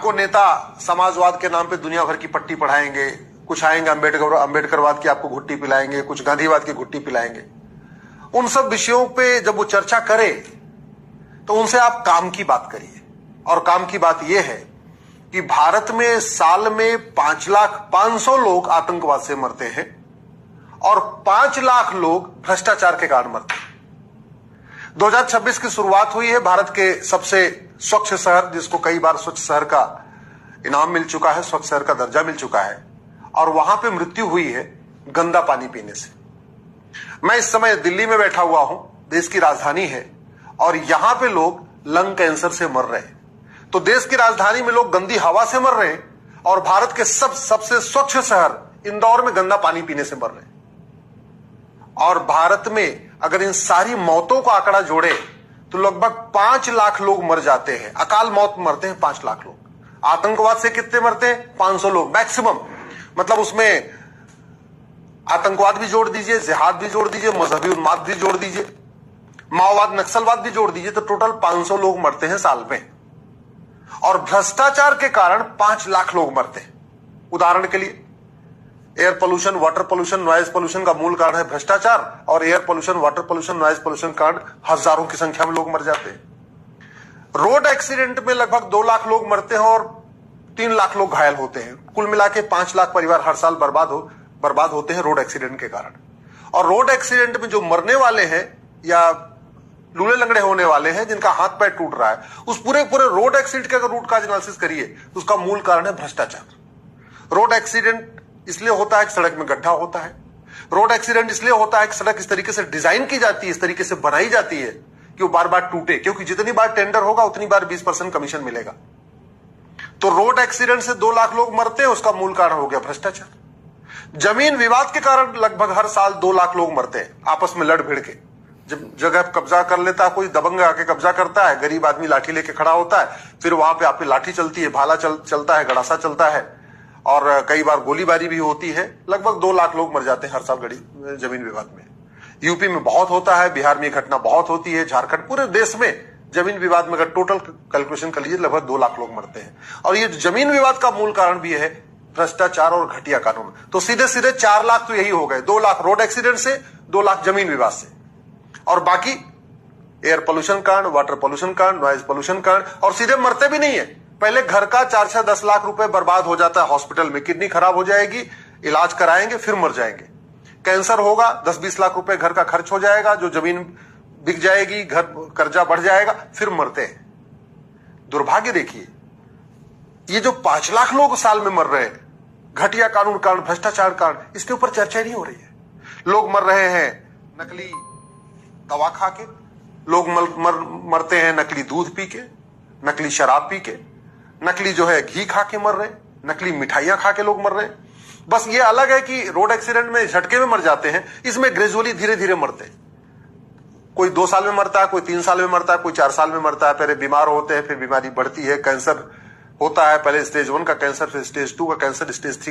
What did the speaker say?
आपको नेता समाजवाद के नाम पे दुनिया भर की पट्टी पढ़ाएंगे, कुछ आएंगे अंबेडकरवाद की आपको घुट्टी पिलाएंगे, कुछ गांधीवाद की घुट्टी पिलाएंगे। उन सब विषयों पे जब वो चर्चा करे तो उनसे आप काम की बात करिए। और काम की बात यह है कि भारत में साल में 5,500,000 लोग आतंकवाद से मरते हैं और 5 लाख लोग भ्रष्टाचार के कारण मरते हैं। 2026 की शुरुआत हुई है भारत के सबसे स्वच्छ शहर, जिसको कई बार स्वच्छ शहर का इनाम मिल चुका है, स्वच्छ शहर का दर्जा मिल चुका है, और वहां पे मृत्यु हुई है गंदा पानी पीने से। मैं इस समय दिल्ली में बैठा हुआ हूं, देश की राजधानी है, और यहां पे लोग लंग कैंसर से मर रहे हैं। तो देश की राजधानी में लोग गंदी हवा से मर रहे हैं, और भारत के सबसे स्वच्छ शहर इंदौर में गंदा पानी पीने से मर रहे हैं। और भारत में अगर इन सारी मौतों का आंकड़ा जोड़े तो लगभग 5 लाख लोग मर जाते हैं, अकाल मौत मरते हैं 5 लाख लोग। आतंकवाद से कितने मरते हैं? 500 लोग मैक्सिमम। मतलब उसमें आतंकवाद भी जोड़ दीजिए, जिहाद भी जोड़ दीजिए, मजहबी उन्माद भी जोड़ दीजिए, माओवाद नक्सलवाद भी जोड़ दीजिए, तो टोटल 500 लोग मरते हैं साल में। और भ्रष्टाचार के कारण 5 लाख लोग मरते हैं। उदाहरण के लिए air pollution, water pollution, noise pollution का मूल कारण है भ्रष्टाचार, और air pollution, water pollution, noise pollution कारण हजारों की संख्या में लोग मर जाते हैं। रोड एक्सीडेंट में लगभग 2 लाख लोग मरते हैं और 3 लाख लोग घायल होते हैं। कुल मिला के 5 लाख परिवार हर साल बर्बाद होते हैं रोड एक्सीडेंट के कारण। और रोड एक्सीडेंट में जो मरने वाले हैं या लूले लंगड़े होने वाले हैं, जिनका हाथ पैर टूट रहा है, उस पूरे रोड एक्सीडेंट का अगर रूट काज एनालिसिस करिए तो उसका मूल कारण है भ्रष्टाचार। रोड एक्सीडेंट इसलिए होता है कि सड़क में गड्ढा होता है। रोड एक्सीडेंट इसलिए होता है कि सड़क इस तरीके से डिजाइन की जाती है, इस तरीके से बनाई जाती है कि वो बार बार टूटे, क्योंकि जितनी बार टेंडर होगा उतनी बार 20% कमीशन मिलेगा। तो रोड एक्सीडेंट से 2 लाख लोग मरते हैं, उसका मूल कारण हो गया भ्रष्टाचार। जमीन विवाद के कारण लगभग हर साल 2 लाख लोग मरते हैं आपस में लड़ भिड़ के। जब जगह कब्जा कर लेता है कोई, दबंग आके कब्जा करता है, गरीब आदमी लाठी लेके खड़ा होता है, फिर वहां पे आप पे लाठी चलती है, भाला चलता है, गड़ासा चलता है, और कई बार गोलीबारी भी होती है। लगभग 2 लाख लोग मर जाते हैं हर साल जमीन विवाद में। यूपी में बहुत होता है, बिहार में घटना बहुत होती है, झारखंड, पूरे देश में जमीन विवाद में अगर टोटल कैलकुलेशन कर लीजिए लगभग 2 लाख लोग मरते हैं। और ये जमीन विवाद का मूल कारण भी है भ्रष्टाचार और घटिया कानून। तो सीधे सीधे 4 लाख तो यही हो गए, 2 लाख रोड एक्सीडेंट से, 2 लाख जमीन विवाद से, और बाकी एयर पोल्यूशन कारण, वाटर पोल्यूशन कारण, नॉइज पोल्यूशन कारण। और सीधे मरते भी नहीं है, पहले घर का 4-10 लाख रुपए बर्बाद हो जाता है हॉस्पिटल में, किडनी खराब हो जाएगी, इलाज कराएंगे, फिर मर जाएंगे। कैंसर होगा, 10-20 लाख रुपए घर का खर्च हो जाएगा, जो जमीन बिक जाएगी, घर कर्जा बढ़ जाएगा, फिर मरते हैं। दुर्भाग्य देखिए, ये जो 5 लाख लोग साल में मर रहे हैं घटिया कानून कारण, भ्रष्टाचार कारण, इसके ऊपर चर्चा नहीं हो रही है। लोग मर रहे हैं नकली दवा खा के, लोग मरते हैं नकली दूध पी के, नकली शराब पी के, नकली जो है घी खा के मर रहे हैं, नकली मिठाइयां खा के लोग मर रहे हैं। बस ये अलग है कि रोड एक्सीडेंट में झटके में मर जाते हैं, इसमें ग्रेजुअली धीरे धीरे मरते हैं। कोई 2 साल में मरता है, कोई 3 साल में मरता है, कोई 4 साल में मरता है। पहले बीमार होते हैं, फिर बीमारी बढ़ती है, कैंसर होता है, पहले स्टेज 1 का कैंसर, फिर स्टेज 2 का कैंसर, स्टेज 3